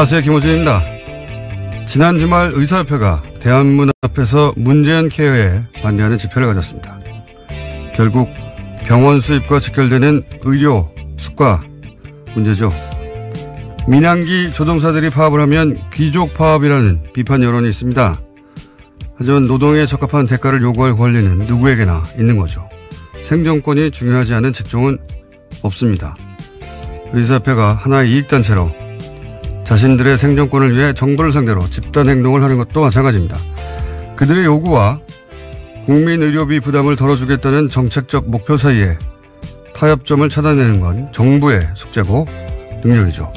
안녕하세요. 김호준입니다. 지난 주말 의사협회가 대한문 앞에서 문재인 케어에 반대하는 집회를 가졌습니다. 결국 병원 수입과 직결되는 의료 수가 문제죠. 민항기 조종사들이 파업을 하면 귀족 파업이라는 비판 여론이 있습니다. 하지만 노동에 적합한 대가를 요구할 권리는 누구에게나 있는 거죠. 생존권이 중요하지 않은 직종은 없습니다. 의사협회가 하나의 이익단체로 자신들의 생존권을 위해 정부를 상대로 집단행동을 하는 것도 마찬가지입니다. 그들의 요구와 국민의료비 부담을 덜어주겠다는 정책적 목표 사이에 타협점을 찾아내는 건 정부의 숙제고 능력이죠.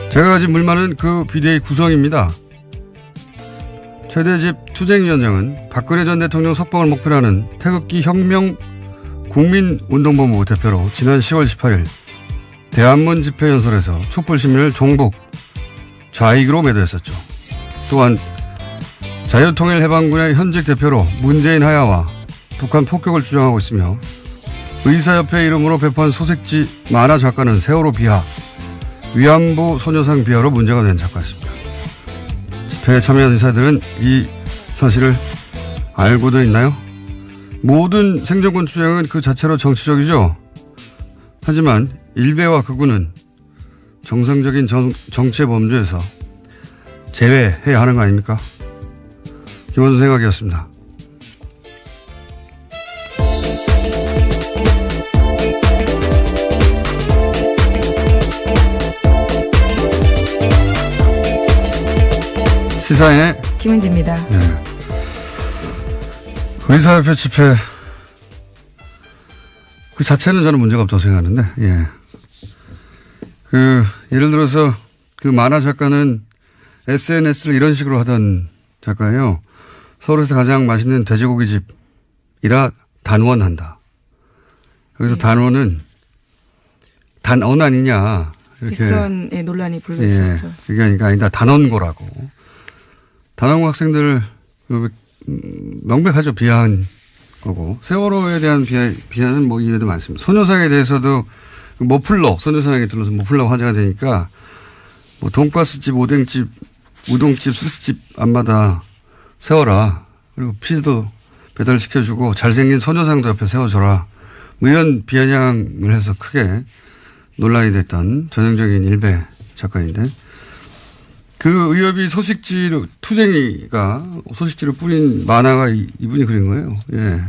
제가 가진 불만은 그 비대위 구성입니다. 최대집 투쟁위원장은 박근혜 전 대통령 석방을 목표로 하는 태극기 혁명 국민운동본부 대표로 지난 10월 18일 대한문 집회 연설에서 촛불 시민을 종북, 좌익으로 매도했었죠. 또한 자유통일해방군의 현직 대표로 문재인 하야와 북한 폭격을 주장하고 있으며 의사협회 이름으로 배포한 소식지 만화 작가는 세월호 비하, 위안부 소녀상 비하로 문제가 된 작가였습니다. 집회에 참여한 의사들은 이 사실을 알고도 있나요? 모든 생존권 투쟁은 그 자체로 정치적이죠. 하지만 일베와 극우는 정상적인 정치의 범주에서 제외해야 하는 거 아닙니까? 김원준 생각이었습니다. 시사인의 김은지입니다. 네. 의사협회 집회 그 자체는 저는 문제가 없다고 생각하는데, 예. 예를 들어서 그 만화 작가는 SNS를 이런 식으로 하던 작가예요. 서울에서 가장 맛있는 돼지고기 집이라 단원한다. 여기서 네. 단원은 단언 아니냐. 이렇게. 그런 논란이 불거졌죠. 예. 그게 아니다. 단원고라고. 단원고 학생들을 명백하죠. 비하한 거고. 세월호에 대한 비하는 뭐 이유도 많습니다. 소녀상에 대해서도 머플러, 소녀상에 들러서 머플러가 화제가 되니까 뭐 돈가스집, 오뎅집, 우동집, 수수집 앞마다 세워라. 그리고 피자도 배달시켜주고 잘생긴 소녀상도 옆에 세워줘라. 뭐 이런 비아냥을 해서 크게 논란이 됐던 전형적인 일베 작가인데 그 의협이 소식지로 투쟁이가 소식지로 뿌린 만화가 이분이 그린 거예요. 예.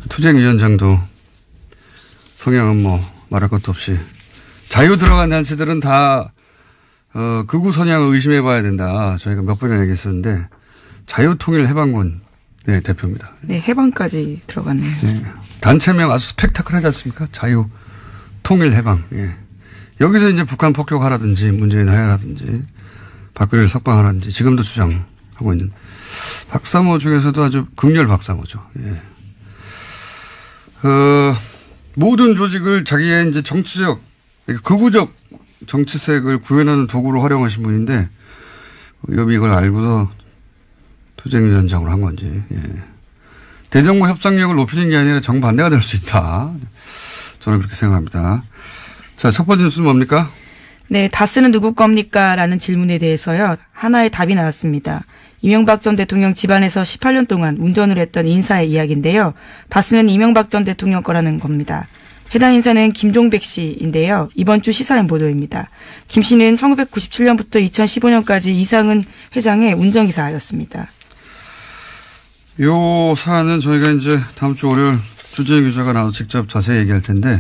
투쟁위원장도 성향은 뭐 말할 것도 없이 자유 들어간 단체들은 다 극우 선양을 의심해 봐야 된다. 저희가 몇 번이나 얘기했었는데 자유통일해방군 네, 대표입니다. 네, 해방까지 들어갔네요. 네. 단체명 아주 스펙타클하지 않습니까? 자유통일해방. 예. 여기서 이제 북한 폭격하라든지 문재인 하야라든지 박근혜를 석방하라든지 지금도 주장하고 있는 박사모 중에서도 아주 극렬 박사모죠. 예. 모든 조직을 자기의 이제 정치적, 극우적 정치색을 구현하는 도구로 활용하신 분인데, 여비 이걸 알고서 투쟁위원장으로 한 건지, 예. 대정부 협상력을 높이는 게 아니라 정반대가 될 수 있다. 저는 그렇게 생각합니다. 자, 첫 번째 뉴스는 뭡니까? 네, 다스는 누구 겁니까? 라는 질문에 대해서요. 하나의 답이 나왔습니다. 이명박 전 대통령 집안에서 18년 동안 운전을 했던 인사의 이야기인데요. 다스는 이명박 전 대통령 거라는 겁니다. 해당 인사는 김종백 씨인데요. 이번 주 시사인 보도입니다. 김 씨는 1997년부터 2015년까지 이상은 회장의 운전기사였습니다. 요 사안은 저희가 이제 다음 주 월요일 주재희 기자가 나와서 직접 자세히 얘기할 텐데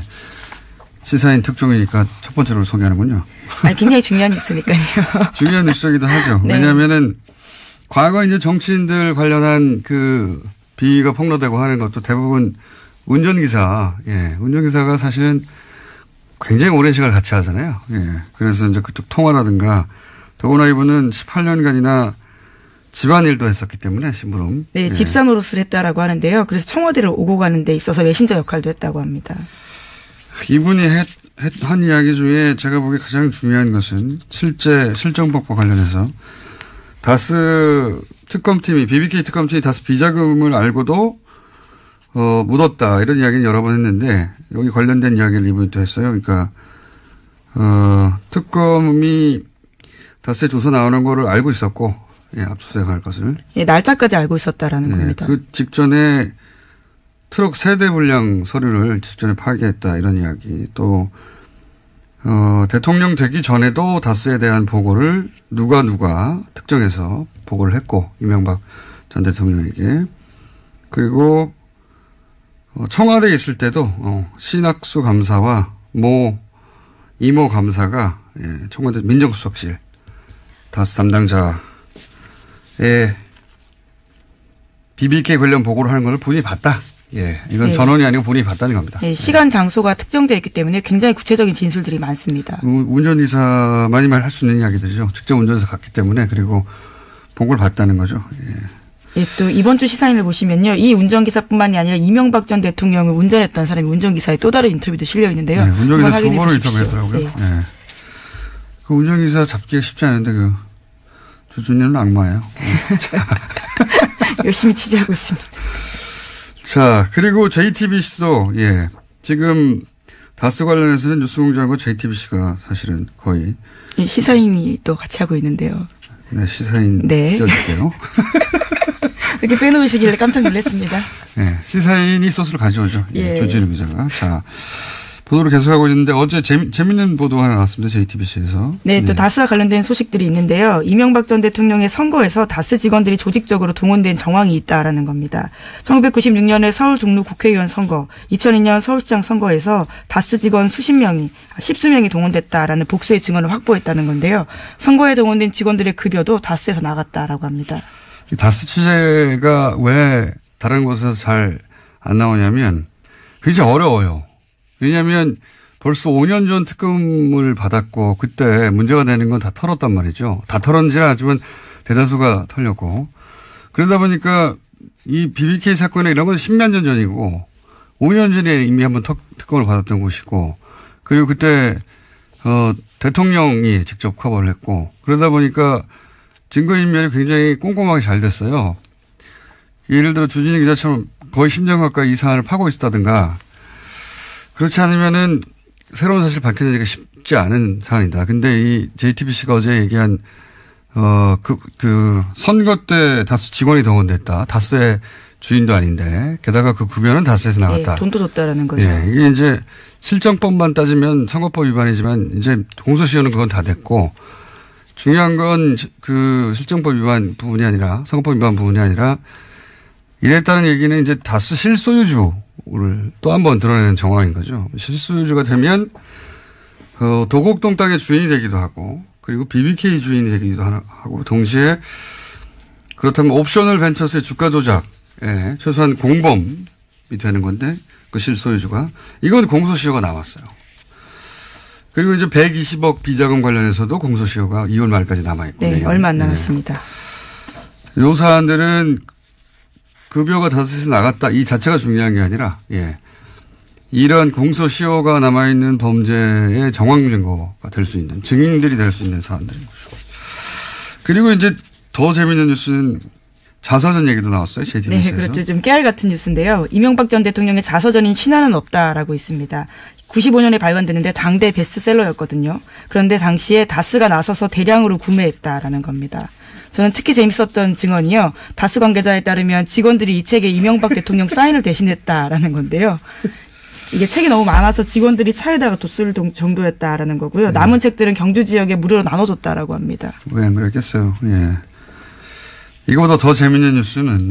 시사인 특종이니까 첫 번째로 소개하는군요. 아니, 굉장히 중요한 뉴스니까요. 중요한 뉴스이기도 하죠. 네. 왜냐하면은 과거 이제 정치인들 관련한 그 비위가 폭로되고 하는 것도 대부분 운전기사, 예, 운전기사가 사실은 굉장히 오랜 시간을 같이 하잖아요. 예, 그래서 이제 그쪽 통화라든가 더구나 이분은 18년간이나 집안일도 했었기 때문에 심부름. 네, 예. 집사 노릇을 했다라고 하는데요. 그래서 청와대를 오고 가는 데 있어서 메신저 역할도 했다고 합니다. 이분이 한 이야기 중에 제가 보기에 가장 중요한 것은 실제 실정법과 관련해서 다스 특검팀이 BBK 특검팀이 다스 비자금을 알고도 묻었다 이런 이야기는 여러 번 했는데 여기 관련된 이야기를 이분이 또 했어요. 그러니까 특검이 다스의 조사 나오는 거를 알고 있었고, 예, 압수수색할 것을. 예, 날짜까지 알고 있었다라는 겁니다. 그 직전에 트럭 세대 분량 서류를 직전에 파기했다 이런 이야기. 또 대통령 되기 전에도 다스에 대한 보고를 누가 특정해서 보고를 했고 이명박 전 대통령에게. 그리고 청와대에 있을 때도 신학수 감사와 이모 감사가 청와대 민정수석실 다스 담당자의 BBK 관련 보고를 하는 걸 본인이 봤다. 예, 이건 전원이 아니고 본인이 봤다는 겁니다. 예, 시간 장소가 특정되어 있기 때문에 굉장히 구체적인 진술들이 많습니다. 운전기사만이 할 수 있는 이야기들이죠. 직접 운전해서 갔기 때문에. 그리고 보고를 봤다는 거죠. 예. 예, 또 이번 주 시사인을 보시면요. 이 운전기사뿐만이 아니라 이명박 전 대통령을 운전했던 사람이 운전기사의 또 다른 인터뷰도 실려 있는데요. 네, 운전기사 두 번을 인터뷰했더라고요. 네. 네. 그 운전기사 잡기가 쉽지 않은데 그 주준이는 악마예요. 열심히 취재하고 있습니다. 자, 그리고 JTBC도 지금 다스 관련해서는 뉴스공장하고 JTBC가 사실은 거의 시사인이 또 같이 하고 있는데요. 네, 시사인 띄워줄게요. 이렇게 빼놓으시길래 깜짝 놀랐습니다. 네, 시사인이 소스를 가져오죠. 조진우 기자가. 자, 보도를 계속하고 있는데 어제 재밌는 보도가 하나 나왔습니다. JTBC에서. 네, 또 다스와 관련된 소식들이 있는데요. 이명박 전 대통령의 선거에서 다스 직원들이 조직적으로 동원된 정황이 있다라는 겁니다. 1996년에 서울 종로 국회의원 선거, 2002년 서울시장 선거에서 다스 직원 십수 명이 동원됐다라는 복수의 증언을 확보했다는 건데요. 선거에 동원된 직원들의 급여도 다스에서 나갔다라고 합니다. 다스 취재가 왜 다른 곳에서 잘 안 나오냐면 굉장히 어려워요. 왜냐하면 벌써 5년 전 특검을 받았고 그때 문제가 되는 건 다 털었단 말이죠. 다 털었는지는 아니지만 대다수가 털렸고. 그러다 보니까 이 BBK 사건에 이런 건 10몇 년 전이고 5년 전에 이미 한번 특검을 받았던 곳이고 그리고 그때 대통령이 직접 커버를 했고 그러다 보니까 증거인멸이 굉장히 꼼꼼하게 잘 됐어요. 예를 들어 주진희 기자처럼 거의 10년 가까이 이 사안을 파고 있었다든가 그렇지 않으면은 새로운 사실 밝혀내기가 쉽지 않은 사안이다. 근데 이 JTBC가 어제 얘기한, 선거 때 다스 직원이 동원됐다. 다스의 주인도 아닌데, 게다가 그 급여는 다스에서 나갔다. 네, 돈도 줬다라는 거죠. 예, 이게 이제 실정법만 따지면 선거법 위반이지만 이제 공소시효는 그건 다 됐고, 중요한 건 그 실정법 위반 부분이 아니라, 선거법 위반 부분이 아니라, 이랬다는 얘기는 이제 다스 실소유주를 또 한 번 드러내는 정황인 거죠. 실소유주가 되면 도곡동 땅의 주인이 되기도 하고 그리고 BBK 주인이 되기도 하고 동시에 그렇다면 옵셔널 벤처스의 주가 조작에 최소한 공범이 되는 건데 그 실소유주가 이건 공소시효가 남았어요. 그리고 이제 120억 비자금 관련해서도 공소시효가 2월 말까지 남아있고. 네, 얼마 안 남았습니다. 이 사안들은 급여가 다스에서 나갔다 이 자체가 중요한 게 아니라 이런 공소시효가 남아있는 범죄의 정황 증거가 될 수 있는 증인들이 될 수 있는 사안들인 거죠. 그리고 이제 더 재미있는 뉴스는 자서전 얘기도 나왔어요. JTBC에서. 네, 그렇죠. 좀 깨알 같은 뉴스인데요. 이명박 전 대통령의 자서전인 신화는 없다라고 있습니다. 95년에 발간됐는데 당대 베스트셀러였거든요. 그런데 당시에 다스가 나서서 대량으로 구매했다라는 겁니다. 저는 특히 재밌었던 증언이요. 다스 관계자에 따르면 직원들이 이 책에 이명박 대통령 사인을 대신했다라는 건데요. 이게 책이 너무 많아서 직원들이 차에다가 뒀을 정도였다라는 거고요. 남은 책들은 경주 지역에 무료로 나눠줬다라고 합니다. 왜 안 그랬겠어요. 예. 이거보다 더 재밌는 뉴스는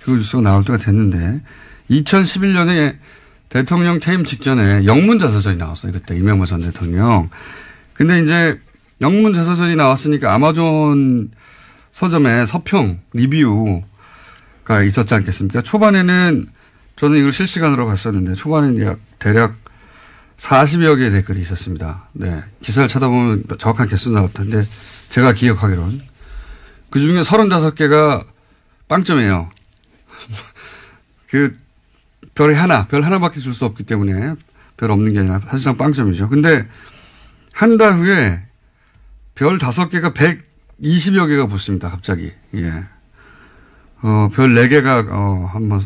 그 뉴스가 나올 때가 됐는데 2011년에 대통령 퇴임 직전에 영문 자서전이 나왔어요. 그때 이명박 전 대통령. 근데 이제 영문 자서전이 나왔으니까 아마존 서점에 서평, 리뷰가 있었지 않겠습니까? 초반에는 저는 이걸 실시간으로 봤었는데 초반에는 대략 40여 개의 댓글이 있었습니다. 네. 기사를 찾아보면 정확한 개수 나올 텐데 제가 기억하기로는. 그 중에 35개가 빵점이에요. 별 하나밖에 줄 수 없기 때문에 별 없는 게 아니라 사실상 빵점이죠. 근데 한 달 후에 별 5개가 120여 개가 붙습니다. 갑자기. 예. 별 4개가, 한번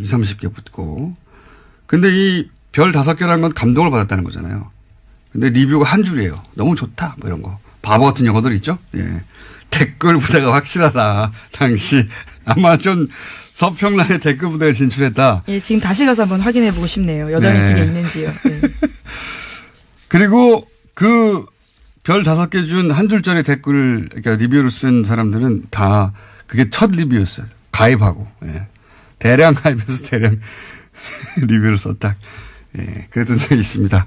20, 30개 붙고. 근데 이 별 5개라는 건 감동을 받았다는 거잖아요. 근데 리뷰가 한 줄이에요. 너무 좋다. 뭐 이런 거. 바보 같은 영어들 있죠? 예. 댓글 부대가 확실하다. 당시 아마 좀 서평란에 댓글 부대가 진출했다. 예, 지금 다시 가서 한번 확인해 보고 싶네요. 여전히 네. 그게 있는지요. 네. 그리고 그 별 5개 준 한 줄짜리 댓글을, 그러니까 리뷰를 쓴 사람들은 다 그게 첫 리뷰였어요. 가입하고. 예. 대량 가입해서 대량 리뷰를 썼다. 예. 그랬던 적이 있습니다.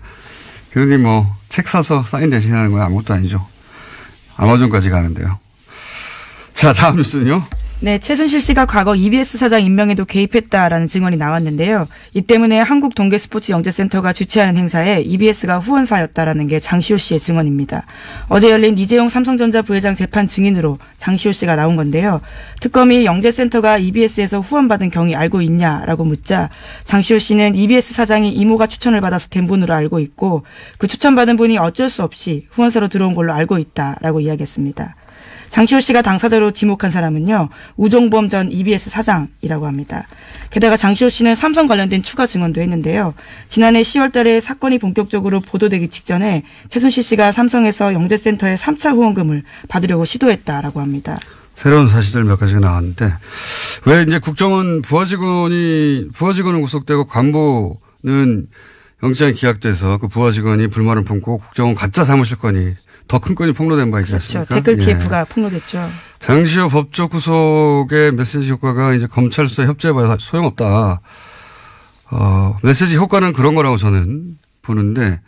그러니 뭐 책 사서 사인 대신하는 건 아무것도 아니죠. 아마존까지 가는데요. 자, 다음 뉴스는요. 네, 최순실 씨가 과거 EBS 사장 임명에도 개입했다라는 증언이 나왔는데요. 이 때문에 한국동계스포츠영재센터가 주최하는 행사에 EBS가 후원사였다라는 게 장시호 씨의 증언입니다. 어제 열린 이재용 삼성전자 부회장 재판 증인으로 장시호 씨가 나온 건데요. 특검이 영재센터가 EBS에서 후원받은 경위 알고 있냐라고 묻자 장시호 씨는 EBS 사장이 이모가 추천을 받아서 된 분으로 알고 있고 그 추천받은 분이 어쩔 수 없이 후원사로 들어온 걸로 알고 있다라고 이야기했습니다. 장시호 씨가 당사자로 지목한 사람은요. 우종범 전 EBS 사장이라고 합니다. 게다가 장시호 씨는 삼성 관련된 추가 증언도 했는데요. 지난해 10월 달에 사건이 본격적으로 보도되기 직전에 최순실 씨가 삼성에서 영재센터에 3차 후원금을 받으려고 시도했다라고 합니다. 새로운 사실들 몇 가지가 나왔는데 왜 이제 국정원 부하직원은 구속되고 간부는 영장이 기각돼서 그 부하직원이 불만을 품고 국정원 가짜 사무실건이 더 큰 건이 폭로된 바 있지 않습니까? 그렇죠. 댓글 TF가 폭로됐죠. 장시호 법적 구속의 메시지 효과가 이제 검찰 수사 협조해봐야 소용없다. 메시지 효과는 그런 거라고 저는 보는데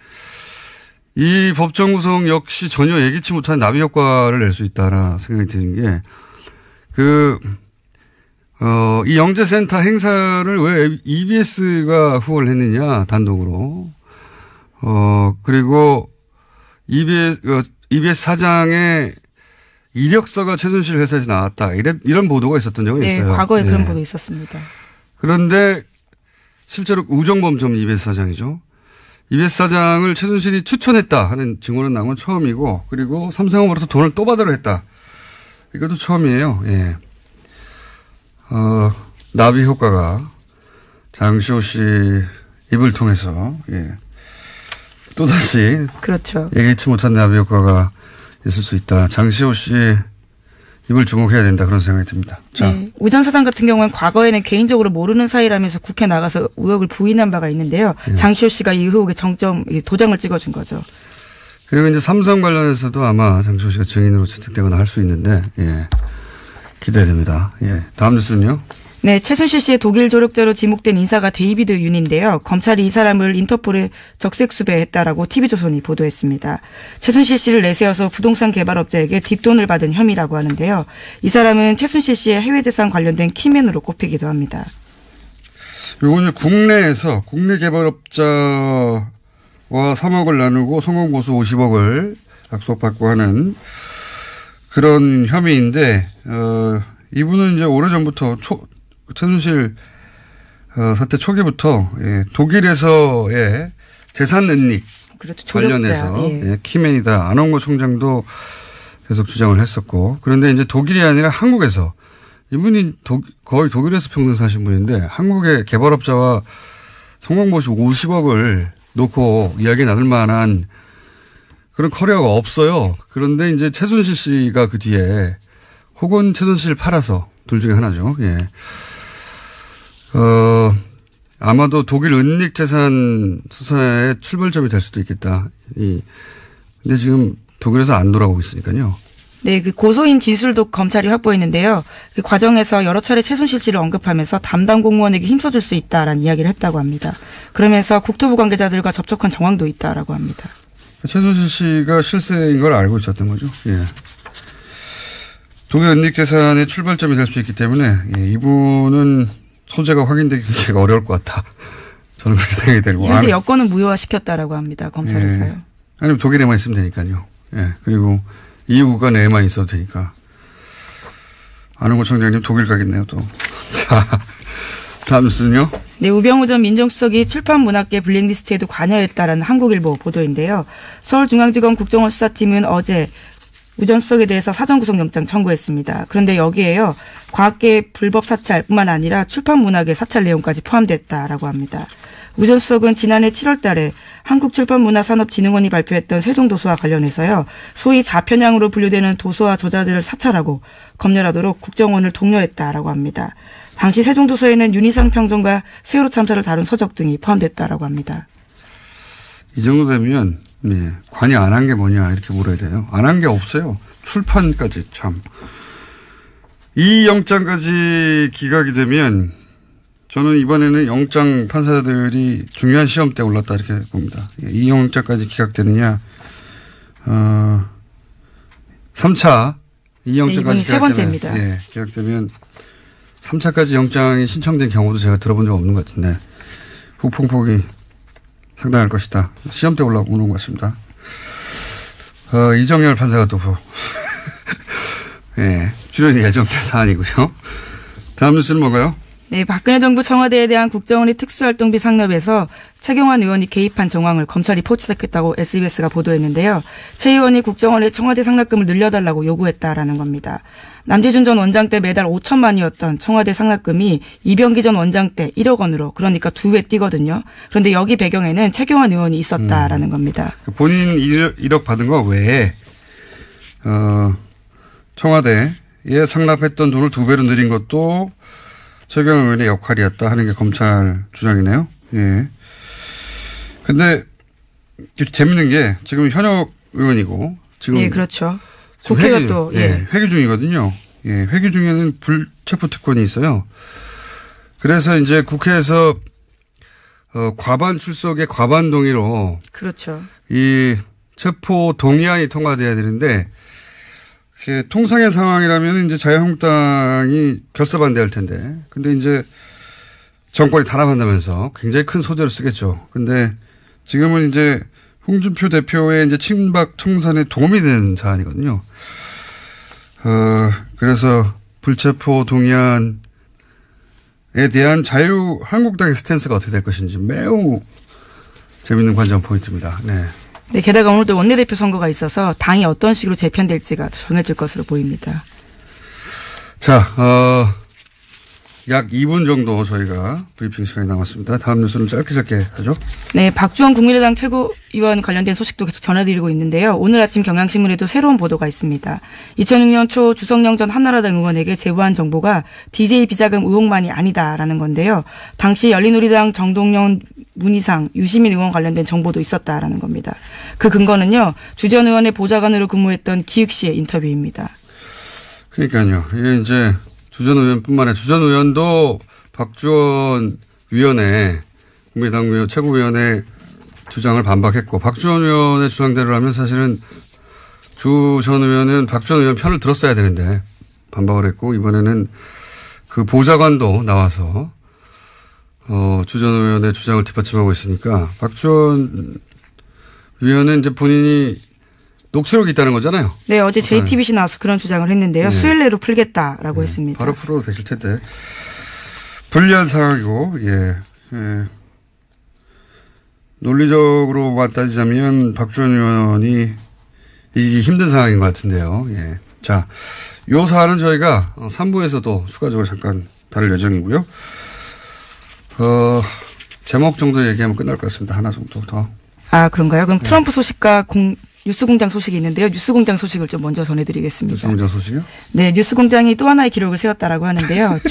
이 법정 구속 역시 전혀 예기치 못한 나비 효과를 낼 수 있다라 생각이 드는 게 이 영재센터 행사를 왜 EBS가 후원을 했느냐 단독으로. 그리고 EBS 사장의 이력서가 최순실 회사에서 나왔다. 이런 보도가 있었던 적이 있어요. 네, 과거에 그런 보도 있었습니다. 그런데 실제로 우정범 전 EBS 사장이죠. EBS 사장을 최순실이 추천했다 하는 증언은 나온 건 처음이고 그리고 삼성으로부터 돈을 또 받으려 했다. 이것도 처음이에요. 예. 나비 효과가 장시호 씨 입을 통해서 또다시 그렇죠. 예기치 못한 나비 효과가 있을 수 있다. 장시호 씨 입을 주목해야 된다 그런 생각이 듭니다. 자. 네. 우 전 사장 같은 경우는 과거에는 개인적으로 모르는 사이라면서 국회 나가서 의혹을 부인한 바가 있는데요. 장시호 씨가 이 의혹의 도장을 찍어준 거죠. 그리고 이제 삼성 관련해서도 아마 장시호 씨가 증인으로 채택되거나 할 수 있는데 기대됩니다. 다음 뉴스는요. 네, 최순실 씨의 독일 조력자로 지목된 인사가 데이비드 윤인데요. 검찰이 이 사람을 인터폴에 적색 수배했다라고 TV조선이 보도했습니다. 최순실 씨를 내세워서 부동산 개발업자에게 뒷돈을 받은 혐의라고 하는데요. 이 사람은 최순실 씨의 해외재산 관련된 키맨으로 꼽히기도 합니다. 이거는 국내에서 국내 개발업자와 3억을 나누고 성공보수 50억을 약속받고 하는 그런 혐의인데 이분은 이제 오래전부터 최순실 사태 초기부터 독일에서의 재산 은닉 그렇죠. 관련해서 키맨이다. 안홍구 총장도 계속 주장을 했었고 그런데 이제 독일이 아니라 한국에서 이분이 거의 독일에서 평생 사신 분인데 한국의 개발업자와 성공보수 50억을 놓고 이야기 나눌 만한 그런 커리어가 없어요. 그런데 이제 최순실 씨가 그 뒤에 혹은 최순실을 팔아서 둘 중에 하나죠. 아마도 독일 은닉 재산 수사의 출발점이 될 수도 있겠다. 근데 지금 독일에서 안 돌아오고 있으니까요. 네, 그 고소인 진술도 검찰이 확보했는데요. 그 과정에서 여러 차례 최순실 씨를 언급하면서 담당 공무원에게 힘써줄 수 있다라는 이야기를 했다고 합니다. 그러면서 국토부 관계자들과 접촉한 정황도 있다라고 합니다. 최순실 씨가 실세인 걸 알고 있었던 거죠. 독일 은닉 재산의 출발점이 될 수 있기 때문에 이분은 소재가 확인되기 굉장히 어려울 것 같다. 저는 그렇게 생각이 들고. 현재 여권은 무효화시켰다라고 합니다. 검찰에서요. 아니면 독일에만 있으면 되니까요. 그리고 EU 국가 내에만 있어도 되니까. 안홍구 총장님 독일 가겠네요 또. 자, 다음 뉴스는요. 네, 우병우 전 민정수석이 출판문학계 블랙리스트에도 관여했다라는 한국일보 보도인데요. 서울중앙지검 국정원 수사팀은 어제 우 전 수석에 대해서 사전구속영장 청구했습니다. 그런데 여기에요. 과학계 불법 사찰뿐만 아니라 출판문학의 사찰 내용까지 포함됐다라고 합니다. 우 전 수석은 지난해 7월 달에 한국출판문화산업진흥원이 발표했던 세종도서와 관련해서요. 소위 좌편향으로 분류되는 도서와 저자들을 사찰하고 검열하도록 국정원을 독려했다라고 합니다. 당시 세종도서에는 윤희상 평전과 세월호 참사를 다룬 서적 등이 포함됐다라고 합니다. 이 정도 되면 네, 관여 안 한 게 뭐냐 이렇게 물어야 돼요. 안 한 게 없어요. 출판까지 참. 이 영장까지 기각이 되면 저는 이번에는 영장 판사들이 중요한 시험대에 올랐다 이렇게 봅니다. 이 영장까지 기각되느냐. 3차 이 영장까지 네, 세 번째입니다. 예, 기각되면 3차까지 영장이 신청된 경우도 제가 들어본 적 없는 것 같은데 후폭풍이 상당할 것이다. 시험대 올라오는 것 같습니다. 이정열 판사가 또 예, 출연이 예정된 사안이고요. 다음 뉴스는 뭔가요? 네, 박근혜 정부 청와대에 대한 국정원의 특수활동비 상납에서 최경환 의원이 개입한 정황을 검찰이 포착했다고 SBS가 보도했는데요. 최 의원이 국정원에 청와대 상납금을 늘려달라고 요구했다라는 겁니다. 남재준 전 원장 때 매달 5천만이었던 청와대 상납금이 이병기 전 원장 때 1억 원으로 그러니까 2배 뛰거든요. 그런데 여기 배경에는 최경환 의원이 있었다라는 겁니다. 본인 1억 받은 거 외에 청와대에 상납했던 돈을 2배로 늘린 것도 최경환 의원의 역할이었다 하는 게 검찰 주장이네요. 예. 근데 재밌는 게 지금 현역 의원이고 지금 네, 그렇죠. 국회가 또 회기 중이거든요. 예, 회기 중에는 불체포 특권이 있어요. 그래서 이제 국회에서 과반 출석의 과반 동의로 그렇죠. 이 체포 동의안이 통과돼야 되는데 통상의 상황이라면 이제 자유한국당이 결사 반대할 텐데, 근데 이제 정권이 탄압한다면서 굉장히 큰 소재를 쓰겠죠. 근데 지금은 이제 홍준표 대표의 이제 친박 청산에 도움이 되는 사안이거든요. 그래서 불체포 동의안에 대한 자유한국당의 스탠스가 어떻게 될 것인지 매우 재밌는 관전 포인트입니다. 네. 네, 게다가 오늘도 원내대표 선거가 있어서 당이 어떤 식으로 재편될지가 정해질 것으로 보입니다. 자, 약 2분 정도 저희가 브리핑 시간이 남았습니다. 다음 뉴스는 짧게 하죠. 네, 박주원 국민의당 최고위원 관련된 소식도 계속 전해드리고 있는데요. 오늘 아침 경향신문에도 새로운 보도가 있습니다. 2006년 초 주성영 전 한나라당 의원에게 제보한 정보가 DJ 비자금 의혹만이 아니다라는 건데요. 당시 열린우리당 정동영, 문희상, 유시민 의원 관련된 정보도 있었다라는 겁니다. 그 근거는요. 주 전 의원의 보좌관으로 근무했던 기획시의 인터뷰입니다. 그러니까요. 이게 이제 주 전 의원뿐만 아니라 주 전 의원도 박주원 위원회, 국민의당 최고위원회 주장을 반박했고 박주원 의원의 주장대로라면 사실은 주 전 의원은 박주원 의원 편을 들었어야 되는데 반박을 했고 이번에는 그 보좌관도 나와서 주 전 의원의 주장을 뒷받침하고 있으니까 박주원 위원은 이제 본인이 녹취록이 있다는 거잖아요. 네, 어제 JTBC 나와서 그런 주장을 했는데요. 네. 수일 내로 풀겠다라고 했습니다. 바로 풀어도 되실 텐데. 불리한 상황이고, 예. 논리적으로만 따지자면 박주원 의원이 이기기 힘든 상황인 것 같은데요. 예. 자, 요 사안은 저희가 3부에서도 추가적으로 잠깐 다룰 예정이고요. 제목 정도 얘기하면 끝날 것 같습니다. 하나 정도 더. 아, 그런가요? 그럼 트럼프 소식과 뉴스공장 소식이 있는데요. 뉴스공장 소식을 좀 먼저 전해드리겠습니다. 뉴스공장 소식이요? 네, 뉴스공장이 또 하나의 기록을 세웠다라고 하는데요.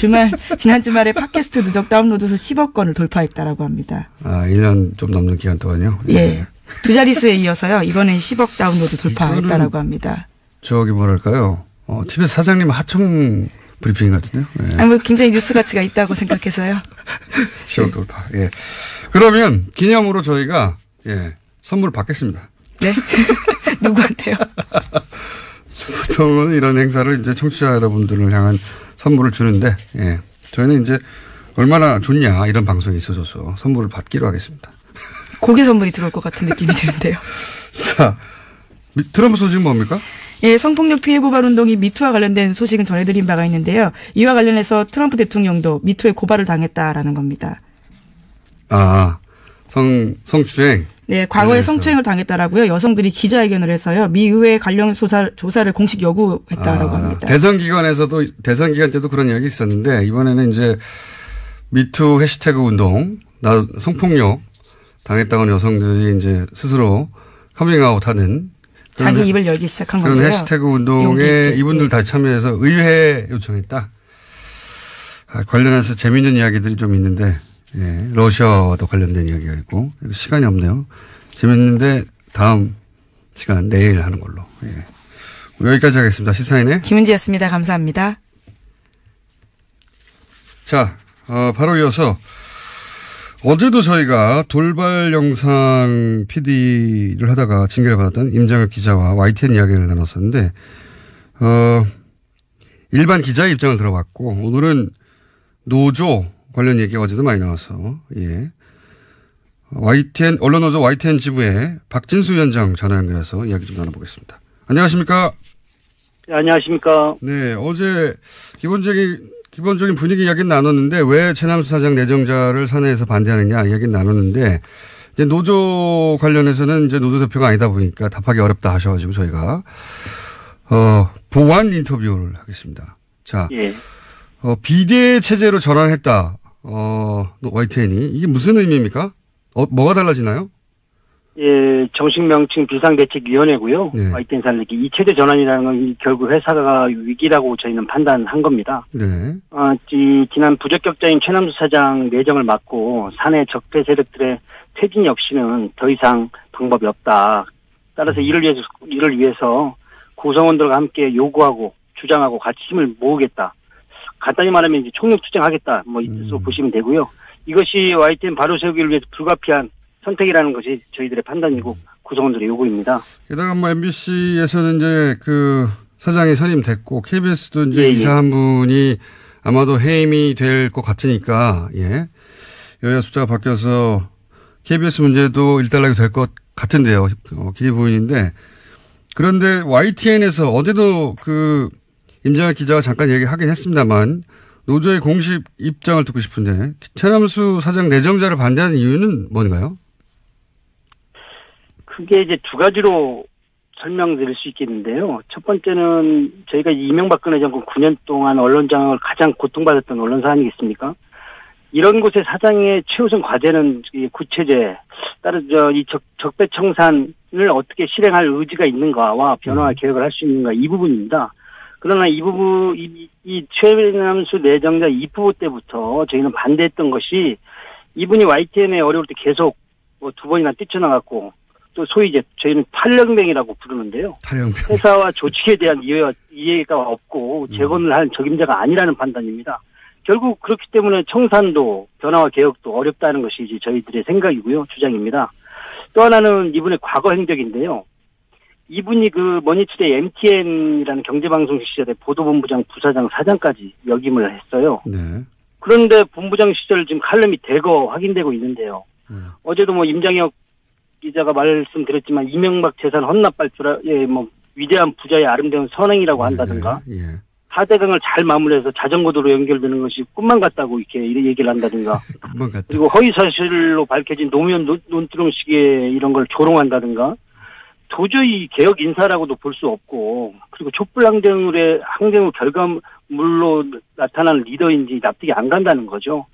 지난 주말에 팟캐스트 누적 다운로드 수 10억 건을 돌파했다라고 합니다. 아, 1년 좀 넘는 기간 동안요? 예. 예. 두 자릿수에 이어서요. 이번엔 10억 다운로드 돌파했다라고 합니다. 저기 뭐랄까요? TBS 사장님 하청 브리핑 같은데요? 예. 아니, 뭐 굉장히 뉴스 가치가 있다고 생각해서요. 10억 돌파. 예. 그러면 기념으로 저희가 선물을 받겠습니다. 네? 누구한테요? 보통은 이런 행사를 이제 청취자 여러분들을 향한 선물을 주는데, 예. 저희는 이제 얼마나 좋냐, 이런 방송이 있어줘서 선물을 받기로 하겠습니다. 고개 선물이 들어올 것 같은 느낌이 드는데요. 자, 트럼프 소식은 뭡니까? 예, 성폭력 피해 고발 운동이 미투와 관련된 소식은 전해드린 바가 있는데요. 이와 관련해서 트럼프 대통령도 미투에 고발을 당했다라는 겁니다. 아, 성추행? 네, 과거에 성추행을 당했다라고요. 여성들이 기자회견을 해서요. 미 의회 관련 조사를 공식 요구했다라고 합니다. 대선 기간 때도 그런 이야기 있었는데 이번에는 이제 미투 해시태그 운동 성폭력 당했다는 여성들이 이제 스스로 커밍아웃하는 자기 입을 열기 시작한 건데요. 그런 해시태그 운동에 이분들 다 참여해서 의회 요청했다. 관련해서 재미있는 이야기들이 좀 있는데, 예, 러시아와도 관련된 이야기가 있고, 시간이 없네요. 재밌는데 다음 시간 내일 하는 걸로. 예. 여기까지 하겠습니다. 시사인의 김은지였습니다. 감사합니다. 자, 바로 이어서 어제도 저희가 돌발 영상 PD를 하다가 징계를 받았던 임장혁 기자와 YTN 이야기를 나눴었는데, 일반 기자의 입장을 들어봤고, 오늘은 노조 관련 얘기가 어제도 많이 나와서, 예. YTN, 언론노조 YTN 지부의 박진수 위원장 전화 연결해서 이야기 좀 나눠보겠습니다. 안녕하십니까? 네, 안녕하십니까? 네, 어제 기본적인 분위기 이야기는 나눴는데 왜 최남수 사장 내정자를 사내에서 반대하느냐 이야기는 나눴는데 이제 노조 관련해서는 이제 노조 대표가 아니다 보니까 답하기 어렵다 하셔가지고 저희가 보완 인터뷰를 하겠습니다. 자, 예. 비대 체제로 전환했다. YTN이 이게 무슨 의미입니까? 뭐가 달라지나요? 예, 정식 명칭 비상대책위원회고요. 네. YTN 산업이 이 체제 전환이라는 건 결국 회사가 위기라고 저희는 판단한 겁니다. 네. 지난 부적격자인 최남수 사장 내정을 막고 사내 적폐 세력들의 퇴진 없이는 더 이상 방법이 없다. 따라서 이를 위해서 구성원들과 함께 요구하고 주장하고 같이 힘을 모으겠다. 간단히 말하면 이제 총력 투쟁하겠다. 이 뜻으로 보시면 되고요. 이것이 YTN 바로 세우기를 위해서 불가피한 선택이라는 것이 저희들의 판단이고 구성원들의 요구입니다. 게다가 MBC에서는 이제 그 사장이 선임됐고 KBS도 이제 예, 이사 한 분이 아마도 해임이 될 것 같으니까 예. 여야 숫자가 바뀌어서 KBS 문제도 일단락이 될 것 같은데요. 길이 보이는데 그런데 YTN에서 어제도 그 임장혁 기자가 잠깐 얘기하긴 했습니다만 노조의 공식 입장을 듣고 싶은데 최남수 사장 내정자를 반대하는 이유는 뭔가요? 크게 이제 두 가지로 설명드릴 수 있겠는데요. 첫 번째는 저희가 이명박근혜 정권 9년 동안 언론장악을 가장 고통받았던 언론사 아니겠습니까? 이런 곳의 사장의 최우선 과제는 구체제, 따라서 이 적폐청산을 어떻게 실행할 의지가 있는가와 변화와 개혁을 할 수 있는가 이 부분입니다. 그러나 이 부분, 이 최남수 내정자 입후보 때부터 저희는 반대했던 것이 이분이 YTN에 어려울 때 계속 두 번이나 뛰쳐나갔고 또 소위 이제 저희는 탈영병이라고 부르는데요. 탈영병. 회사와 조직에 대한 이해가 없고 재건을 한 적임자가 아니라는 판단입니다. 결국 그렇기 때문에 청산도 변화와 개혁도 어렵다는 것이 이제 저희들의 생각이고요. 주장입니다. 또 하나는 이분의 과거 행적인데요. 이분이 그 머니투데이 MTN이라는 경제방송 시절에 보도본부장, 부사장, 사장까지 역임을 했어요. 네. 그런데 본부장 시절 지금 칼럼이 대거 확인되고 있는데요. 어제도 임장혁 기자가 말씀드렸지만 이명박 재산 헌납발주라의 위대한 부자의 아름다운 선행이라고 한다든가 예. 하대강을 잘 마무리해서 자전거도로 연결되는 것이 꿈만 같다고 이렇게 얘기를 한다든가 꿈만 같다. 그리고 허위사실로 밝혀진 노무현 논두렁 시기에 이런 걸 조롱한다든가 도저히 개혁 인사라고도 볼 수 없고 그리고 촛불 항쟁의 결과물로 나타나는 리더인지 납득이 안 간다는 거죠.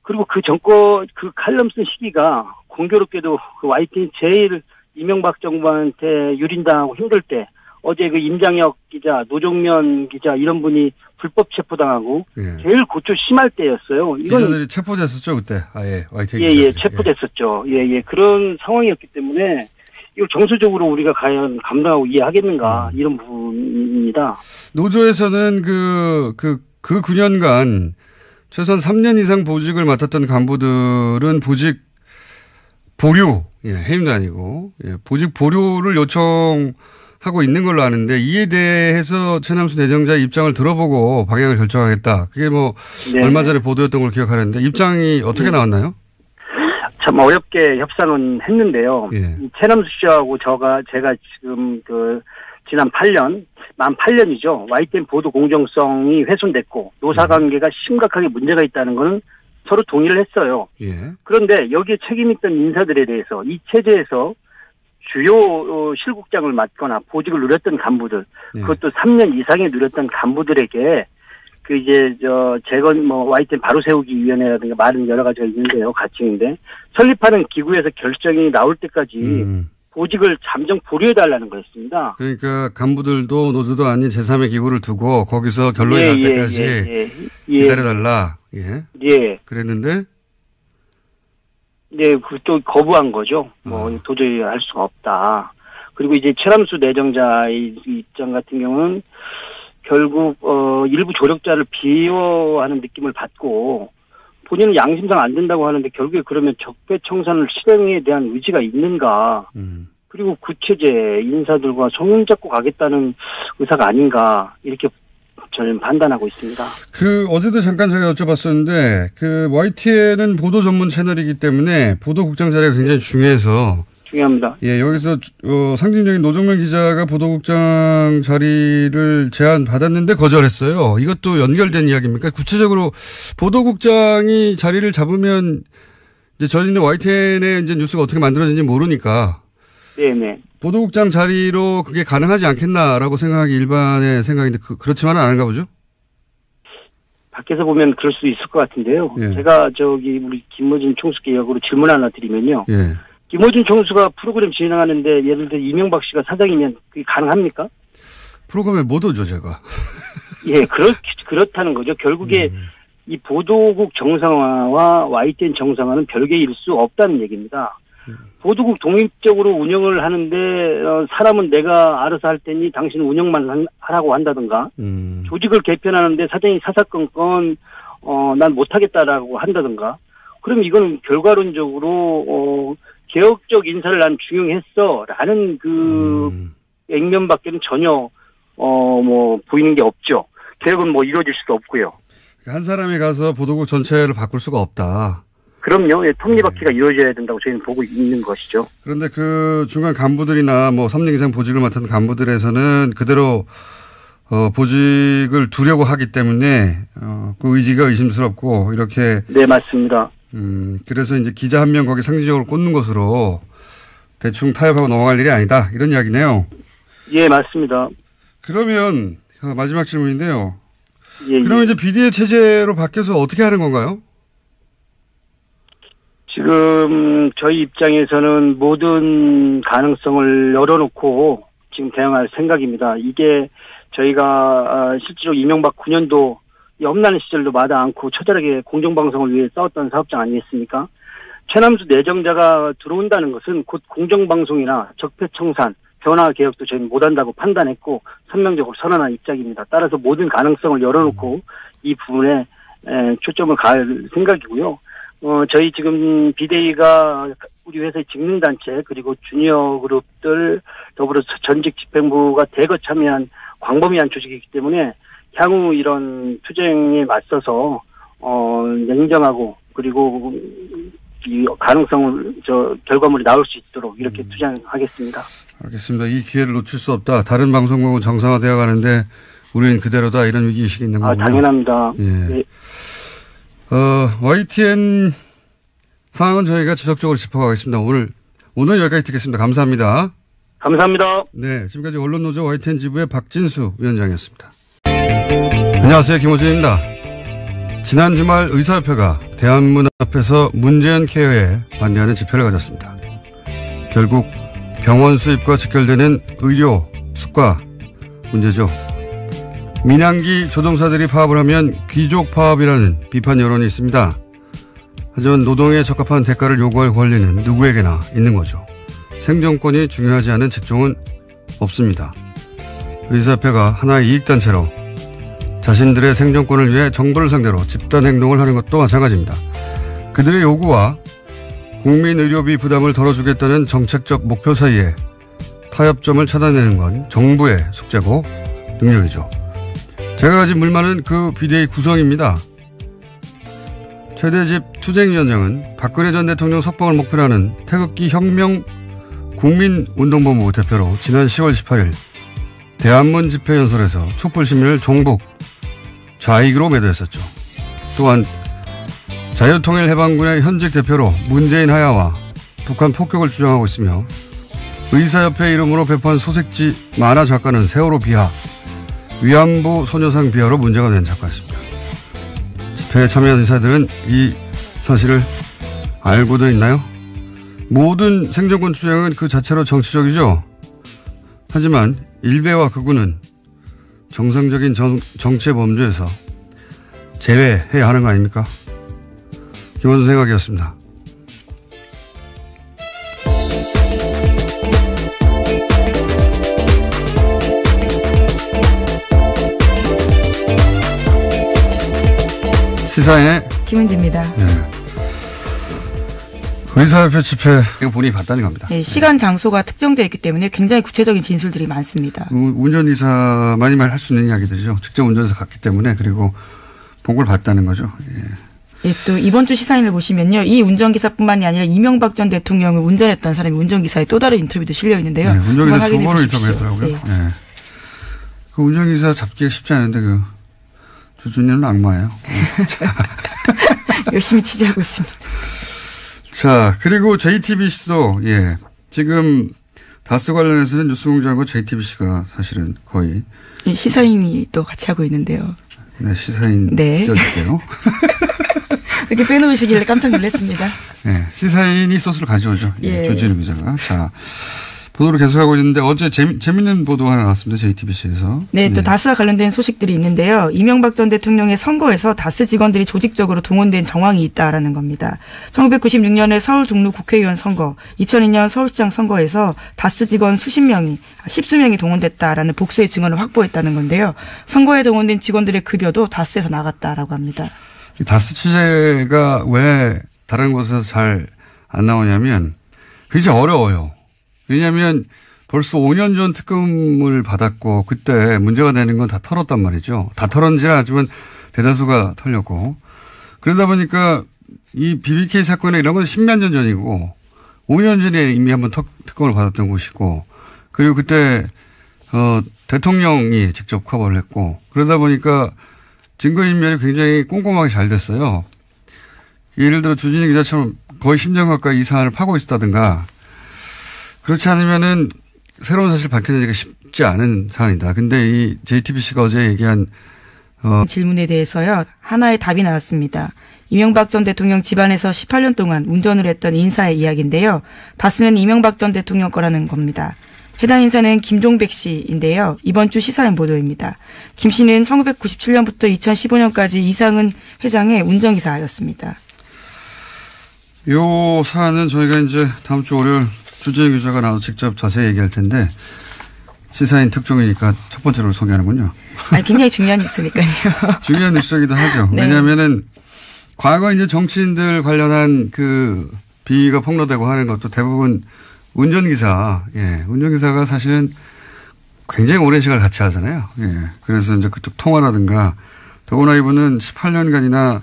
그리고 그 칼럼 쓴 시기가 공교롭게도 그 YTN 제일 이명박 정부한테 유린당하고 힘들 때 어제 그 임장혁 기자, 노종면 기자 이런 분이 불법 체포당하고 제일 고초 심할 때였어요. 이건 기자들이 체포됐었죠 그때. 아예 YTN 예, 체포됐었죠. 예, 그런 상황이었기 때문에 이걸 정서적으로 우리가 과연 감당하고 이해하겠는가 이런 부분입니다. 노조에서는 그 9년간 최소한 3년 이상 보직을 맡았던 간부들은 보직 보류, 해임도 아니고, 보직 보류를 요청하고 있는 걸로 아는데, 이에 대해서 최남수 내정자의 입장을 들어보고 방향을 결정하겠다. 그게 네. 얼마 전에 보도했던 걸 기억하는데, 입장이 어떻게 나왔나요? 참 어렵게 협상은 했는데요. 이 최남수 씨하고 제가 지금 지난 만 8년이죠. YTN 보도 공정성이 훼손됐고, 노사관계가 심각하게 문제가 있다는 거는 서로 동의를 했어요. 그런데 여기에 책임있던 인사들에 대해서 이 체제에서 주요 실국장을 맡거나 보직을 누렸던 간부들, 그것도 3년 이상에 누렸던 간부들에게 YTN 바로 세우기 위원회라든가 말은 여러 가지가 있는데요. 가칭인데 설립하는 기구에서 결정이 나올 때까지 보직을 잠정 보류해달라는 거였습니다. 그러니까 간부들도 노조도 아닌 제3의 기구를 두고 거기서 결론이 날 때까지 기다려달라. 예. 그랬는데? 네, 또 거부한 거죠. 도저히 할 수가 없다. 그리고 이제 최람수 내정자의 입장 같은 경우는 결국, 일부 조력자를 비호하는 느낌을 받고 본인은 양심상 안 된다고 하는데 결국에 그러면 적폐청산을 실행에 대한 의지가 있는가. 그리고 구체제 인사들과 손잡고 가겠다는 의사가 아닌가. 이렇게 저는 판단하고 있습니다. 어제도 잠깐 제가 여쭤봤었는데, YTN은 보도 전문 채널이기 때문에 보도국장 자리가 굉장히 중요해서. 중요합니다. 예, 여기서, 상징적인 노정면 기자가 보도국장 자리를 제안받았는데 거절했어요. 이것도 연결된 이야기입니까? 구체적으로 보도국장이 자리를 잡으면 이제 저희는 YTN의 이제 뉴스가 어떻게 만들어지는지 모르니까. 네네. 보도국장 자리로 그게 가능하지 않겠나라고 생각하기 일반의 생각인데 그렇지만은 않은가 보죠? 밖에서 보면 그럴 수도 있을 것 같은데요. 예. 제가 우리 김어준 총수께 역으로 질문 하나 드리면요. 예. 김어준 총수가 프로그램 진행하는데 예를 들어 이명박 씨가 사장이면 그게 가능합니까? 프로그램에 못 오죠, 제가. 예, 그렇다는 거죠. 결국에 이 보도국 정상화와 YTN 정상화는 별개일 수 없다는 얘기입니다. 보도국 독립적으로 운영을 하는데 사람은 내가 알아서 할 테니 당신은 운영만 하라고 한다든가 조직을 개편하는데 사장이 사사건건 난 못하겠다라고 한다든가 그럼 이거는 결과론적으로 개혁적 인사를 난 중용했어라는 액면밖에는 전혀 보이는 게 없죠. 개혁은 이루어질 수도 없고요. 한 사람이 가서 보도국 전체를 바꿀 수가 없다. 그럼요. 톱니바퀴가 이루어져야 된다고 저희는 보고 있는 것이죠. 그런데 중간 간부들이나 3년 이상 보직을 맡은 간부들에서는 그대로 보직을 두려고 하기 때문에 그 의지가 의심스럽고 이렇게. 네, 맞습니다. 그래서 이제 기자 한 명 거기 상징적으로 꽂는 것으로 대충 타협하고 넘어갈 일이 아니다. 이런 이야기네요. 예, 맞습니다. 그러면 마지막 질문인데요. 그러면 이제 비대위 체제로 바뀌어서 어떻게 하는 건가요? 지금 저희 입장에서는 모든 가능성을 열어놓고 지금 대응할 생각입니다. 이게 저희가 실제로 이명박 9년도 험난한 시절도 마다 않고 처절하게 공정방송을 위해 싸웠던 사업장 아니겠습니까? 최남수 내정자가 들어온다는 것은 곧 공정방송이나 적폐청산, 변화개혁도 저희는 못한다고 판단했고 선명적으로 선언한 입장입니다. 따라서 모든 가능성을 열어놓고 이 부분에 초점을 가할 생각이고요. 저희 지금 비대위가 우리 회사의 직능단체 그리고 주니어 그룹들 더불어 전직 집행부가 대거 참여한 광범위한 조직이기 때문에 향후 이런 투쟁에 맞서서 냉정하고 그리고 이 가능성을 결과물이 나올 수 있도록 이렇게 투쟁하겠습니다. 알겠습니다. 이 기회를 놓칠 수 없다. 다른 방송국은 정상화되어 가는데 우리는 그대로다. 이런 위기의식이 있는 거군요. 당연합니다. 예. 네. YTN 상황은 저희가 지속적으로 짚어가겠습니다. 오늘 여기까지 듣겠습니다. 감사합니다. 감사합니다. 네, 지금까지 언론노조 YTN 지부의 박진수 위원장이었습니다. 안녕하세요. 김호준입니다. 지난 주말 의사협회가 대한문 앞에서 문재인 케어에 반대하는 집회를 가졌습니다. 결국 병원 수입과 직결되는 의료, 수가 문제죠. 민항기 조종사들이 파업을 하면 귀족 파업이라는 비판 여론이 있습니다. 하지만 노동에 적합한 대가를 요구할 권리는 누구에게나 있는 거죠. 생존권이 중요하지 않은 직종은 없습니다. 의사협회가 하나의 이익단체로 자신들의 생존권을 위해 정부를 상대로 집단행동을 하는 것도 마찬가지입니다. 그들의 요구와 국민의료비 부담을 덜어주겠다는 정책적 목표 사이에 타협점을 찾아내는 건 정부의 숙제고 능력이죠. 제가 가진 불만은 그 비대위 구성입니다. 최대집 투쟁위원장은 박근혜 전 대통령 석방을 목표로 하는 태극기 혁명 국민운동본부 대표로 지난 10월 18일 대한문 집회 연설에서 촛불 시민을 종북, 좌익으로 매도했었죠. 또한 자유통일해방군의 현직 대표로 문재인 하야와 북한 폭격을 주장하고 있으며 의사협회 이름으로 배포한 소색지 만화 작가는 세월호 비하, 위안부 소녀상 비하로 문제가 된 작가였습니다. 집회에 참여한 의사들은 이 사실을 알고도 있나요? 모든 생존권 투쟁은 그 자체로 정치적이죠. 하지만 일베와 극우는 정상적인 정치의 범주에서 제외해야 하는 거 아닙니까? 김원준 생각이었습니다. 시사인의 김은지입니다. 네. 의사협회 집회 이거 본인이 봤다는 겁니다. 네, 시간 장소가 특정되어 있기 때문에 굉장히 구체적인 진술들이 많습니다. 운전의사만이 할 수 있는 이야기들이죠. 직접 운전해서 갔기 때문에 그리고 본 걸 봤다는 거죠. 예. 예, 또 이번 주 시사인을 보시면요. 이 운전기사뿐만이 아니라 이명박 전 대통령을 운전했던 사람이 운전기사의 또 다른 인터뷰도 실려 있는데요. 네, 운전기사 두 번을 인터뷰했더라고요. 네. 네. 그 운전기사 잡기가 쉽지 않은데 그 주준이는 악마예요. 열심히 취재하고 있습니다. 자, 그리고 JTBC도, 예, 지금 다스 관련해서는 뉴스공장과 JTBC가 사실은 거의. 예, 시사인이 또 같이 하고 있는데요. 네, 시사인. 네. 띄워줄게요. 이렇게 빼놓으시길래 깜짝 놀랐습니다. 네, 시사인이 소스를 가져오죠. 예. 조진우 기자가. 자. 보도를 계속하고 있는데 어제 재밌는 보도 하나 나왔습니다. JTBC에서. 네, 또 다스와 관련된 소식들이 있는데요. 이명박 전 대통령의 선거에서 다스 직원들이 조직적으로 동원된 정황이 있다라는 겁니다. 1996년에 서울 종로 국회의원 선거, 2002년 서울시장 선거에서 다스 직원 십수 명이 동원됐다라는 복수의 증언을 확보했다는 건데요. 선거에 동원된 직원들의 급여도 다스에서 나갔다라고 합니다. 다스 취재가 왜 다른 곳에서 잘 안 나오냐면 굉장히 어려워요. 왜냐하면 벌써 5년 전 특검을 받았고 그때 문제가 되는 건 다 털었단 말이죠. 다 털었는지는 하지만 대다수가 털렸고 그러다 보니까 이 BBK 사건에 이런 건 10몇 년 전이고 5년 전에 이미 한번 특검을 받았던 곳이고 그리고 그때 대통령이 직접 커버를 했고 그러다 보니까 증거인멸이 굉장히 꼼꼼하게 잘 됐어요. 예를 들어 주진희 기자처럼 거의 10년 가까이 이 사안을 파고 있었다든가 그렇지 않으면은 새로운 사실 밝혀내기가 쉽지 않은 사안이다. 근데 이 JTBC가 어제 얘기한 질문에 대해서요. 하나의 답이 나왔습니다. 이명박 전 대통령 집안에서 18년 동안 운전을 했던 인사의 이야기인데요. 다스는 이명박 전 대통령 거라는 겁니다. 해당 인사는 김종백 씨인데요. 이번 주 시사인 보도입니다. 김 씨는 1997년부터 2015년까지 이상은 회장의 운전기사였습니다. 요 사안은 저희가 이제 다음 주 월요일 주진우 기자가 나와서 직접 자세히 얘기할 텐데 시사인 특종이니까 첫 번째로 소개하는군요. 아니, 굉장히 중요한 뉴스니까요. 중요한 뉴스이기도 하죠. 네. 왜냐하면은 과거 이제 정치인들 관련한 그 비위가 폭로되고 하는 것도 대부분 운전기사, 예, 운전기사가 사실은 굉장히 오랜 시간을 같이 하잖아요. 예, 그래서 이제 그쪽 통화라든가 더구나 이분은 18년간이나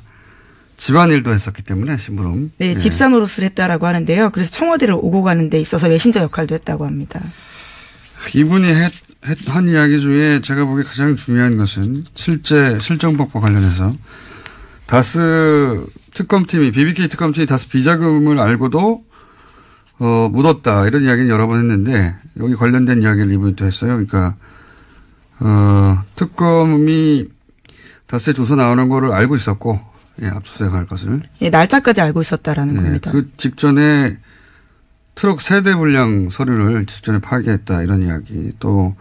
집안일도 했었기 때문에 심부름. 네, 예. 집사 노릇을 했다라고 하는데요. 그래서 청와대를 오고 가는 데 있어서 메신저 역할도 했다고 합니다. 이분이 한 이야기 중에 제가 보기에 가장 중요한 것은 실제 실정법과 관련해서 다스 특검팀이 BBK 특검팀이 다스 비자금을 알고도 묻었다 이런 이야기는 여러 번 했는데 여기 관련된 이야기를 이분이 또 했어요. 그러니까 특검이 다스에 조사 나오는 거를 알고 있었고 예, 압수수색할 것을. 예, 날짜까지 알고 있었다라는 겁니다. 그 직전에 트럭 세대 분량 서류를 직전에 파기했다 이런 이야기. 또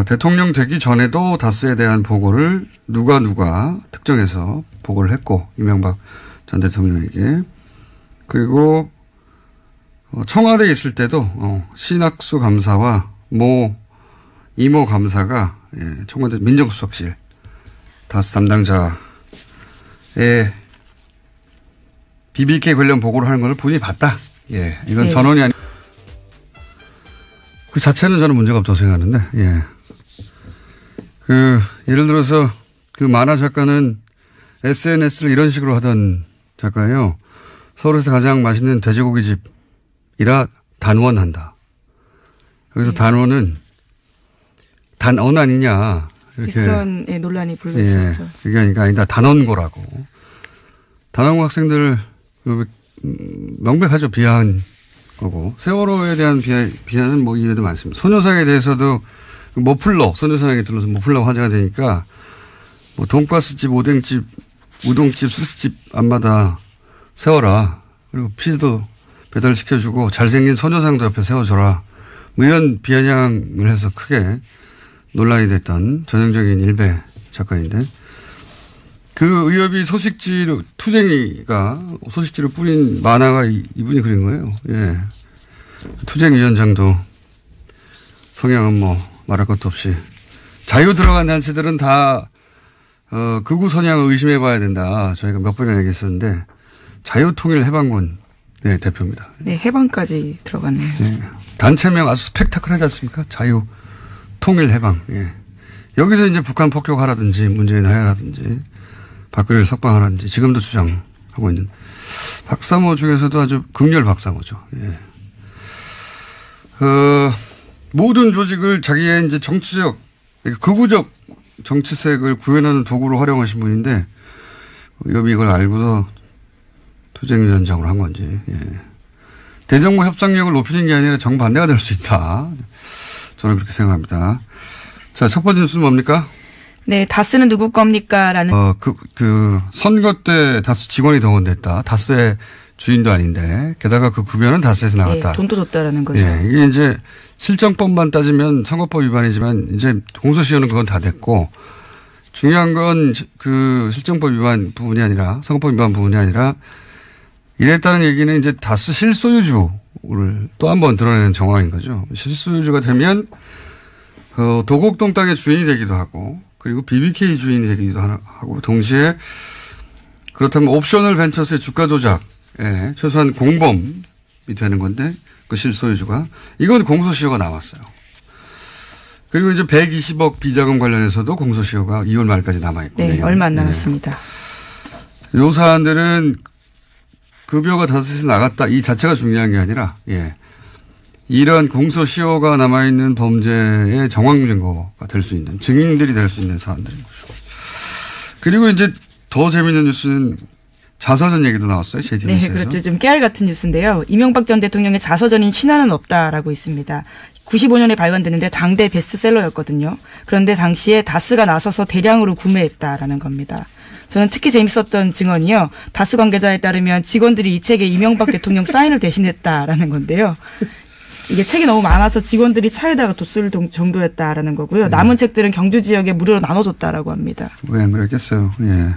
대통령 되기 전에도 다스에 대한 보고를 누가 특정해서 보고를 했고 이명박 전 대통령에게. 그리고 청와대에 있을 때도 신학수 감사와 이모 감사가 예, 청와대 민정수석실 다스 담당자 BBK 관련 보고를 하는 걸 본인이 봤다. 예, 이건 네. 전원이 아니. 그 자체는 저는 문제가 없다고 생각하는데, 예. 예를 들어서 그 만화 작가는 SNS를 이런 식으로 하던 작가예요. 서울에서 가장 맛있는 돼지고기 집이라 단원한다. 여기서 단원은 단언 아니냐. 이렇게. 그런 논란이 불고 있었죠. 예, 그게 아니다. 단원고라고. 단원고 학생들을 명백하죠. 비하한 거고. 세월호에 대한 비하는 뭐 이유도 많습니다. 소녀상에 대해서도 소녀상에 들러서 모플러 화제가 되니까 뭐 돈가스집, 오뎅집 우동집, 스시집 앞마다 세워라. 그리고 피자도 배달시켜주고 잘생긴 소녀상도 옆에 세워줘라. 뭐 이런 비아냥을 해서 크게 논란이 됐던 전형적인 일베 작가인데 그 의협이 소식지로 투쟁이가 소식지로 뿌린 만화가 이분이 그린 거예요. 예. 투쟁위원장도 성향은 뭐 말할 것도 없이 자유 들어간 단체들은 다 극우 선양을 의심해 봐야 된다. 저희가 몇 번이나 얘기했었는데 자유통일해방군 네, 대표입니다. 네, 해방까지 들어갔네요. 네. 단체명 아주 스펙타클하지 않습니까? 자유통일해방. 예. 여기서 이제 북한 폭격하라든지 문재인 하야라든지 박근혜를 석방하라든지 지금도 주장하고 있는 박사모 중에서도 아주 극렬 박사모죠. 예. 모든 조직을 자기의 이제 정치적, 극우적 정치색을 구현하는 도구로 활용하신 분인데, 여비 이걸 알고서 투쟁위원장으로 한 건지, 예. 대정부 협상력을 높이는 게 아니라 정반대가 될 수 있다. 저는 그렇게 생각합니다. 자, 첫 번째 뉴스는 뭡니까? 네, 다스는 누구 겁니까? 라는. 선거 때 다스 직원이 동원됐다. 다스의 주인도 아닌데, 게다가 그 급여는 다스에서 나갔다. 네, 돈도 줬다라는 거죠. 예, 이게 이제 실정법만 따지면 선거법 위반이지만 이제 공소시효는 그건 다 됐고, 중요한 건 그 실정법 위반 부분이 아니라, 선거법 위반 부분이 아니라, 이랬다는 얘기는 이제 다스 실소유주를 또 한 번 드러내는 정황인 거죠. 실소유주가 되면, 도곡동 땅의 주인이 되기도 하고, 그리고 BBK 주인이 되기도 하고, 동시에 그렇다면 옵셔널 벤처스의 주가 조작에 최소한 공범이 되는 건데, 그 실소유주가. 이건 공소시효가 나왔어요. 그리고 이제 120억 비자금 관련해서도 공소시효가 2월 말까지 남아있고. 네, 얼마 안 남았습니다. 네. 요 사안들은 급여가 다스에서 나갔다 이 자체가 중요한 게 아니라, 예. 이런 공소시효가 남아있는 범죄의 정황 증거가 될 수 있는, 증인들이 될 수 있는 사안들인 거죠. 그리고 이제 더 재미있는 뉴스는 자서전 얘기도 나왔어요. JTBC에서. 네, 그렇죠. 좀 깨알 같은 뉴스인데요. 이명박 전 대통령의 자서전인 신화는 없다라고 있습니다. 95년에 발간됐는데 당대 베스트셀러였거든요. 그런데 당시에 다스가 나서서 대량으로 구매했다라는 겁니다. 저는 특히 재밌었던 증언이요. 다스 관계자에 따르면 직원들이 이 책에 이명박 대통령 사인을 대신했다라는 건데요. 이게 책이 너무 많아서 직원들이 차에다가 뒀을 정도였다라는 거고요. 남은 책들은 경주 지역에 무료로 나눠줬다라고 합니다. 왜 안 그랬겠어요. 예.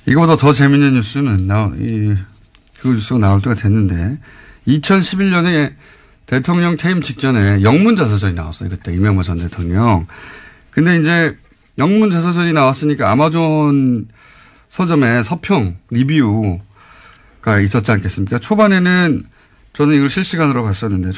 이거보다 더 재밌는 뉴스는 그 뉴스가 나올 때가 됐는데 2011년에 대통령 퇴임 직전에 영문 자서전이 나왔어요. 그때 이명박 전 대통령. 근데 이제 영문 자서전이 나왔으니까 아마존 서점에 서평 리뷰가 있었지 않겠습니까? 초반에는 저는 이걸 실시간으로 봤었는데